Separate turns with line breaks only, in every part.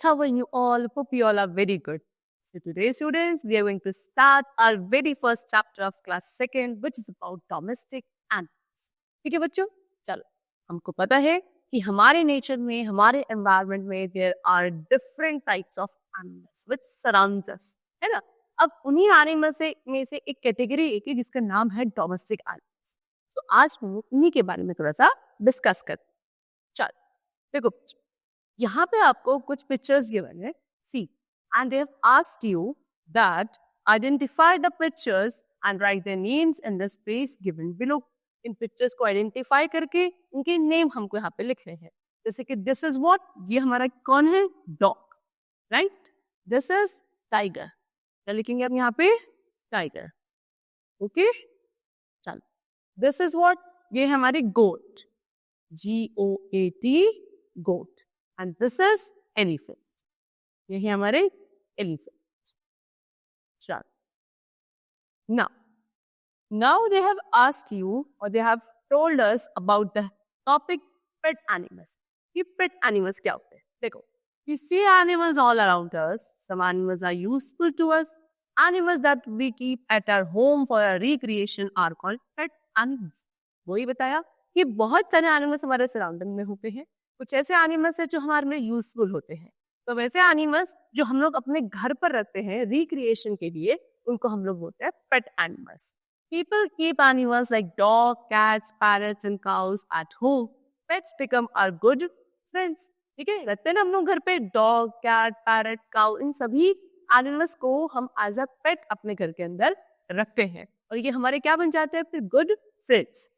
how are you all? Hope you all are very good. So today, students, we are going to start our very first chapter of class second, which is about domestic animals. ठीक है बच्चों, चलो हमको पता है कि हमारे nature में, हमारे एनवायरनमेंट में there are different types of animals which surrounds us, है ना। अब उन्हीं एनिमल्स में से एक कैटेगरी एक है जिसका नाम है डोमेस्टिक एनिमल्स। तो आज हम उन्हीं के बारे में थोड़ा सा डिस्कस करते हैं। चलो देखो, यहाँ पे आपको कुछ पिक्चर्स गिवन है, see, and they have asked you that identify the pictures and write their names in the space given below. इन पिक्चर्स को आइडेंटिफाई करके इनके नेम हमको यहाँ पे लिखने हैं। जैसे कि दिस इज व्हाट, ये हमारा कौन है, dog, right. This is tiger, क्या लिखेंगे आप यहाँ पे, टाइगर, ओके। चलो, दिस इज व्हाट, ये हमारी goat, GOAT, goat, and this is elephant, ये है हमारे एलिफेंट। चलो, now they have asked you or they have told us about the topic pet animals. ये pet animals क्या होते हैं? देखो, we see animals all around us. Some animals are useful to us. Animals that we keep at our home for our recreation are called pet animals. वही बताया कि बहुत सारे एनिमल्स हमारे सराउंडिंग में होते हैं। कुछ ऐसे एनिमल्स हैं जो हमारे लिए यूजफुल होते हैं, तो वैसे एनिमल्स जो हम लोग अपने घर पर रखते हैं रिक्रिएशन के लिए, उनको हम लोग बोलते हैं pet animals. People keep animals like dogs, cats, parrots and cows at home. Pets become our good friends. ठीक है, रखते हैं ना हम लोग घर पे डॉग, कैट, पैरट, काउ, इन सभी एनिमल्स को हम एज अ पेट अपने घर के अंदर रखते हैं और ये हमारे क्या बन जाते हैं फिर, good friends.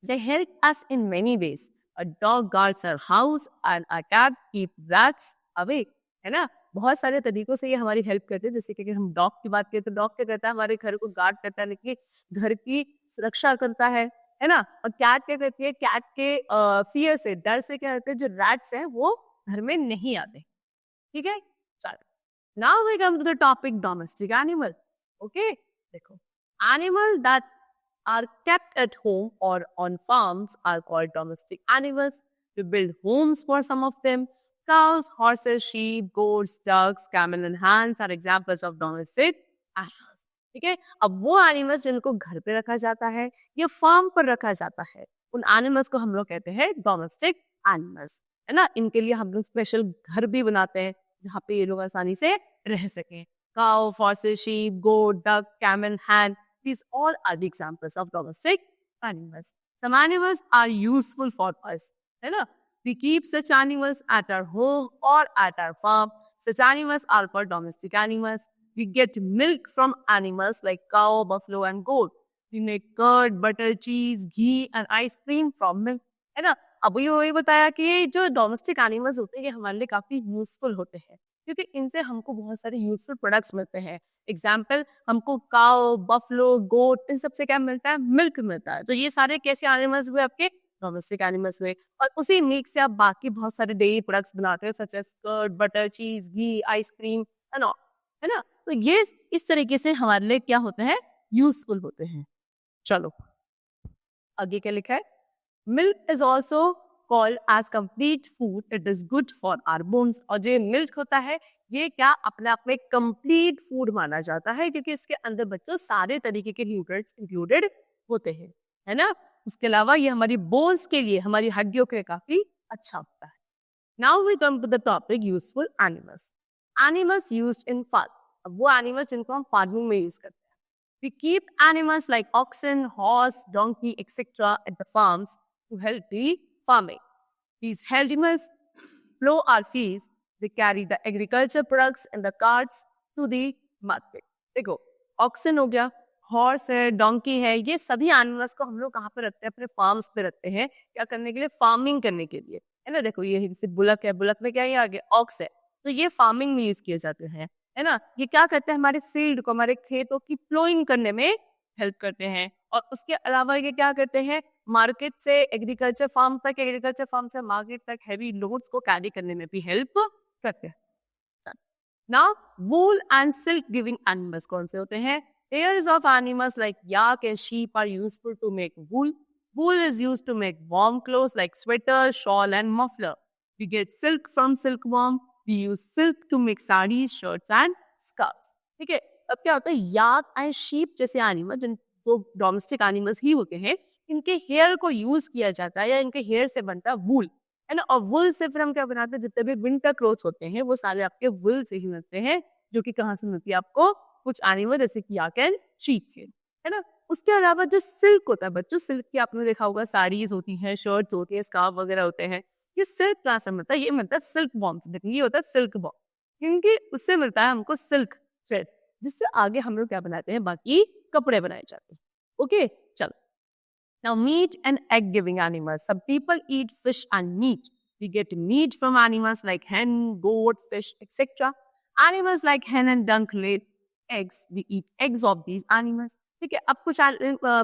They help us in many ways. A dog guards our house and a cat keeps rats away. है ना, बहुत सारे तरीकों से ये हमारी हेल्प करते हैं। जैसे कि अगर हम डॉग की बात करें तो डॉग क्या करता है, हमारे घर को गार्ड करता है, कि घर की सुरक्षा करता है ना। और कैट क्या करती है, कैट के फियर से, डर से क्या करते हैं, जो रैट्स हैं वो घर में नहीं आते। ठीक है, चलो, now we come to the topic domestic animal. Okay, देखो, animal that are kept at home or on farms are called domestic animals. We build homes for some of them. Cows, horses, sheep, goats, ducks, camel and hens are examples of domestic animals. ठीक है, अब वो animals जिनको घर पे रखा जाता है या फार्म पर रखा जाता है, उन एनिमल्स को हम लोग कहते हैं डोमेस्टिक एनिमल्स, है ना। इनके लिए हम लोग स्पेशल घर भी बनाते हैं जहाँ पे ये लोग आसानी से रह सकें। Cow, horses, sheep, goat, duck, camel, hen, these all are the examples of domestic animals. Some animals are useful for us, है ना। We keep such animals at our home or at our farm. Such animals are called domestic animals. We get milk from animals like cow, buffalo and goat. We make curd, butter, cheese, ghee and ice cream from milk, है ना। अब ये वही बताया कि ये जो domestic animals होते हैं ये हमारे लिए काफी यूजफुल होते हैं क्योंकि इनसे हमको बहुत सारे यूजफुल प्रोडक्ट्स मिलते हैं। एग्जाम्पल, हमको काउ, बफलो, गोट, इन सबसे क्या मिलता है, मिल्क मिलता है। तो ये सारे कैसे एनिमल्स हुए, आपके डोमेस्टिक एनिमल्स हुए। और उसी मिल्क से आप बाकी बहुत सारे डेयरी प्रोडक्ट्स बनाते हो, सच एज कर्ड, बटर, चीज, घी, आइसक्रीम एंड ऑल, है ना। तो ये इस तरीके से हमारे लिए क्या होते हैं, यूजफुल होते हैं। चलो आगे क्या लिखा है, milk is also called as complete food. It is good for our bones. और जो मिल्क होता है ये क्या अपने आप में कंप्लीट फूड माना जाता है क्योंकि इसके अंदर बच्चों सारे तरीके के न्यूट्रिएंट्स इंक्लूडेड होते हैं, है ना। उसके अलावा ये हमारी बोन्स के लिए, हमारी हड्डियों के लिए काफी अच्छा होता है। Now we come to the topic useful animals. Animals used in farm, अब वो एनिमल्स जिनको हम फार्मिंग में यूज करते हैं। We keep animals like oxen, horse, donkey etcetera at the farms to help the farming. These animals plow our fields. They carry the agriculture products in the carts to the market. देखो, oxen हो गया, horse है, donkey है, ये सभी animals को हम लोग कहाँ पे रखते हैं, अपने फार्म्स पे रखते हैं। क्या करने के लिए, फार्मिंग करने के लिए, है ना। देखो ये जैसे बुलक है, बुलक में क्या है, आगे ऑक्स है, तो ये फार्मिंग में यूज किए जाते हैं, है ना। ये क्या करते हैं, हमारे फील्ड को, हमारे खेतों की प्लोइंग करने में हेल्प करते हैं। और उसके अलावा ये क्या करते हैं, मार्केट से एग्रीकल्चर फार्म तक, एग्रीकल्चर फार्म से मार्केट तक हैवी लोड्स को कैरी करने में भी हेल्प करते हैं। Now wool and silk giving animals कौन से होते हैं, Layers of animals like yak and sheep are useful to make wool. Wool is used to make warm clothes like sweater, shawl and muffler. We get silk from silkworm. We use silk to make saris, shirts and scarfs. ठीक है, अब क्या होता है, yak and sheep जैसे animal, जो domestic animals ही होते हैं, इनके हेयर को यूज किया जाता है या इनके हेयर से बनता है वूल, है ना। और वुल से फिर हम क्या बनाते हैं, जितने भी विंटर क्लोथ्स होते हैं वो सारे आपके वुल से ही मिलते हैं, जो कि कहाँ से मिलती है आपको, कुछ एनिमल जैसे कि याक एंड शीप से, है ना। उसके अलावा जो सिल्क होता है बच्चों, सिल्क की आपने देखा होगा, साड़ीज होती हैं, शर्ट्स होती हैं, स्कार्फ वगैरह होते हैं, ये सिल्क कहाँ से मिलता है, ये मिलता है सिल्क बॉम्ब से। देखिए ये होता है सिल्क बॉम्ब, क्योंकि उससे मिलता है हमको सिल्क थ्रेड, जिससे आगे हम लोग क्या बनाते हैं, बाकी कपड़े बनाए जाते हैं। ओके, चलो। Now, meat and egg giving animals. Some people eat fish and meat. We get meat from animals like hen, goat, fish, etc. Animals like hen and duck lay eggs. We eat eggs of these animals. ठीक है, अब कुछ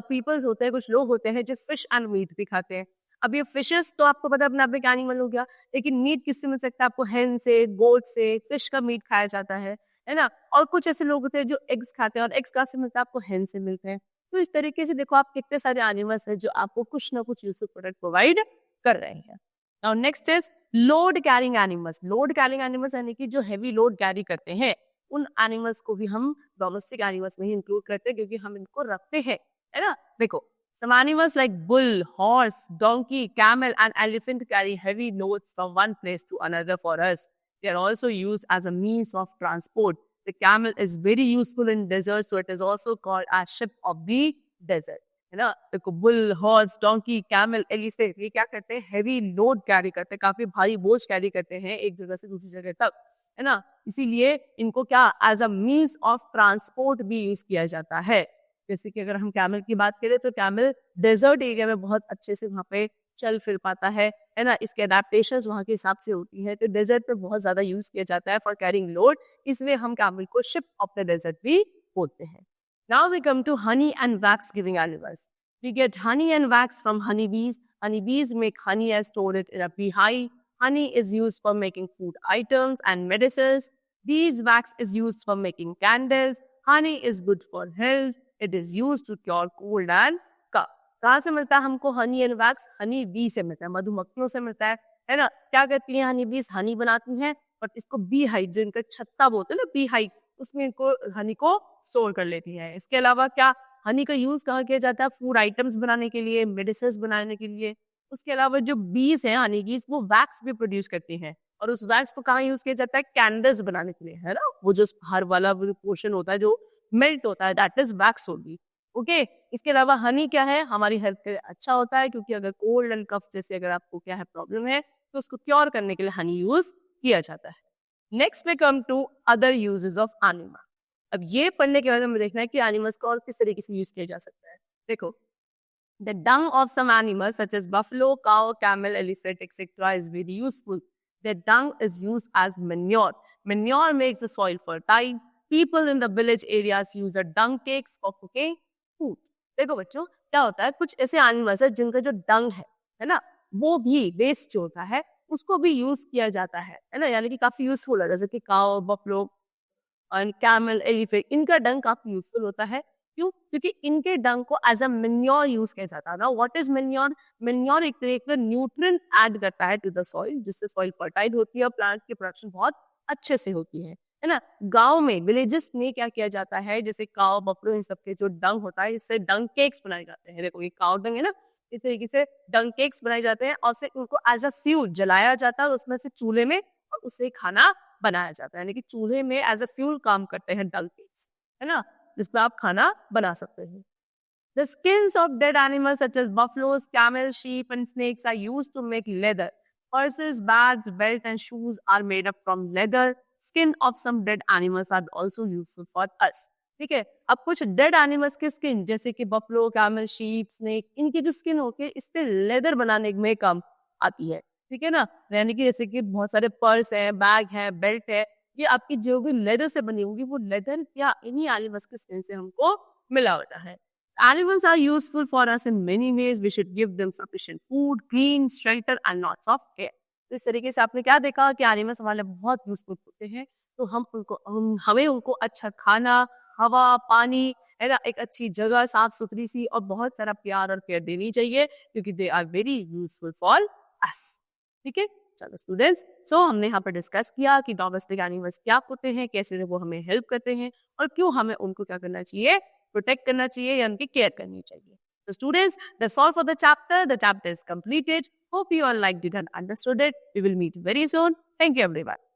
people होते हैं, कुछ लोग होते हैं जो फिश एंड मीट भी खाते हैं। अब ये फिशेस तो आपको पता है अपने आप में क्या एनिमल हो गया, लेकिन मीट किससे मिल सकता है आपको, हेन से, गोट से, फिश का मीट खाया जाता है ना। और कुछ ऐसे लोग होते हैं जो एग्स खाते हैं, और एग्स कहाँ से मिलता है आपको, हेन से मिलते हैं। तो इस तरीके से देखो आप कितने सारे एनिमल्स हैं जो आपको कुछ ना कुछ यूजफुल प्रोडक्ट प्रोवाइड कर रहे हैं। Now next is load carrying animals. Load carrying animals यानी कि जो हैवी लोड कैरी करते हैं, उन एनिमल्स को भी हम डोमेस्टिक एनिमल्स में ही इंक्लूड करते हैं, क्योंकि हम इनको रखते हैं, है ना। देखो, some animals like bull, horse, donkey, camel and elephant carry heavy loads from one place to another for us. They are also used as a means of transport. The camel is very useful in desert, so it is also called a ship of the desert. है ना। देखो, bull, horse, donkey, camel, elephant, ये क्या करते हैं, heavy load carry करते हैं, काफी भारी बोझ कैरी करते हैं एक जगह से दूसरी जगह तक, है ना। इसीलिए इनको क्या as a means of transport भी यूज किया जाता है। जैसे कि अगर हम कैमल की बात करें तो कैमल डेजर्ट एरिया में बहुत अच्छे से वहाँ पे चल फिर पाता है ना। इसके अडेप्टेशंस वहाँ के हिसाब से होती है, तो डेजर्ट पे बहुत ज्यादा यूज किया जाता है फॉर कैरिंग लोड, इसलिए हम कैमल को शिप ऑफ द डेजर्ट भी बोलते हैं। Now we come to honey and wax giving animals. We get honey and wax from honey bees. Honey bees make honey and store it in a beehive. Honey is used for making food items and medicines. Beeswax is used for making candles. Honey is good for health. It is used to cure cold and cough. कहाँ से मिलता है हमको Honey and wax, honey bee से मिलता है, मधुमक्खियों से मिलता है ना। क्या करती हैं हनी बीज, हनी बनाती हैं और इसको बी हाइव, जो इनका छत्ता बोलते हैं ना, बी हाइव, उसमें इनको हनी को स्टोर कर लेती है। इसके अलावा क्या, हनी का यूज कहाँ किया जाता है, फूड आइटम्स बनाने के लिए, मेडिसिन बनाने के लिए। उसके अलावा जो बीज है हनी बीज, वो वैक्स भी प्रोड्यूस करती हैं, और उस वैक्स को कहाँ यूज किया जाता है, कैंडल्स बनाने के लिए, है ना। वो जो हर वाला पोर्शन होता है जो मेल्ट होता है, that is wax only. Okay, इसके अलावा हनी क्या है, हमारी हेल्थ के लिए अच्छा होता है, क्योंकि अगर कोल्ड एंड कफ जैसे अगर आपको क्या है प्रॉब्लम है, तो उसको क्योर करने के लिए हनी यूज किया जाता है। Next we come to other uses of animal. अब ये पढ़ने के बाद हमें देखना है कि एनिमल्स को और किस तरीके से यूज किया जा सकता है। देखो, the dung of some animals such as buffalo, cow, camel, elephant, etc. is very useful. Their dung is used as manure. Manure makes the soil fertile. People in the village areas use the dung cakes for cooking food. देखो बच्चों, क्या होता है, कुछ ऐसे animals है जिनका जो डंग है ना, वो भी वेस्ट जो होता है उसको भी यूज किया जाता है ना, यानी कि काफी यूजफुल है। जैसे कि काउ, बफलो और कैमल, एलिफेंट, इनका डंग काफी यूजफुल होता है। क्यों? क्योंकि इनके डंग को एज अ मेन्योर यूज किया जाता है ना। What is manure? मेन्योर एक तरीके का न्यूट्रिएंट ऐड करता है टू द सॉइल, जिससे सॉइल फर्टाइल होती है और प्लांट की प्रोडक्शन बहुत अच्छे से होती है ना। गांव में, विलेजेस में क्या किया जाता है, जैसे काव, बफलो, इन सबके जो डंग होता है, इससे डंग केक्स बनाए जाते हैं। देखो, ये काव डंग है ना, इस तरीके से डंग केक्स बनाए जाते हैं और फिर उनको एज अ फ्यूल जलाया जाता है और उसमें से चूल्हे में और उससे खाना बनाया जाता है, यानी कि चूल्हे में एज अ फ्यूल काम करते हैं डंग केक्स, है ना, जिसमें आप खाना बना सकते हैं। The skins of dead animals such as buffaloes, camels, sheep and snakes are used to make leather. Purses, bags, belts and shoes are made up from leather. Skin of some dead animals are also useful for us. ठीक है, अब कुछ dead animals की skin जैसे कि buffalo, camel, sheep, snake, इनकी जो skin होती है इससे लेदर बनाने में काम आती है। ठीक है ना, यानी कि जैसे कि बहुत सारे पर्स है, बैग है, बेल्ट है, ये आपकी जो भी लेदर से बनी होगी वो लेदर या इन्हीं एनिमल्स की स्किन से हमको मिला होता है। Animals are useful for us in many ways. We should give them sufficient food, clean, shelter and lots of care. तो इस तरीके से आपने क्या देखा कि एनिमल्स हमारे लिए बहुत यूजफुल होते हैं, तो हमें उनको अच्छा खाना, हवा, पानी, है ना, एक अच्छी जगह, साफ सुथरी सी और बहुत सारा प्यार और केयर देनी चाहिए, क्योंकि they are very useful for us. ठीक है, चलो स्टूडेंट्स, सो हमने यहाँ पर डिस्कस किया कि डोमेस्टिक एनिमल्स क्या होते हैं, कैसे वो हमें हेल्प करते हैं और क्यों हमें उनको क्या करना चाहिए, प्रोटेक्ट करना चाहिए या उनकी केयर करनी चाहिए. So students, that's all for the chapter. The chapter is completed. Hope you all liked it and understood it. We will meet very soon. Thank you everyone.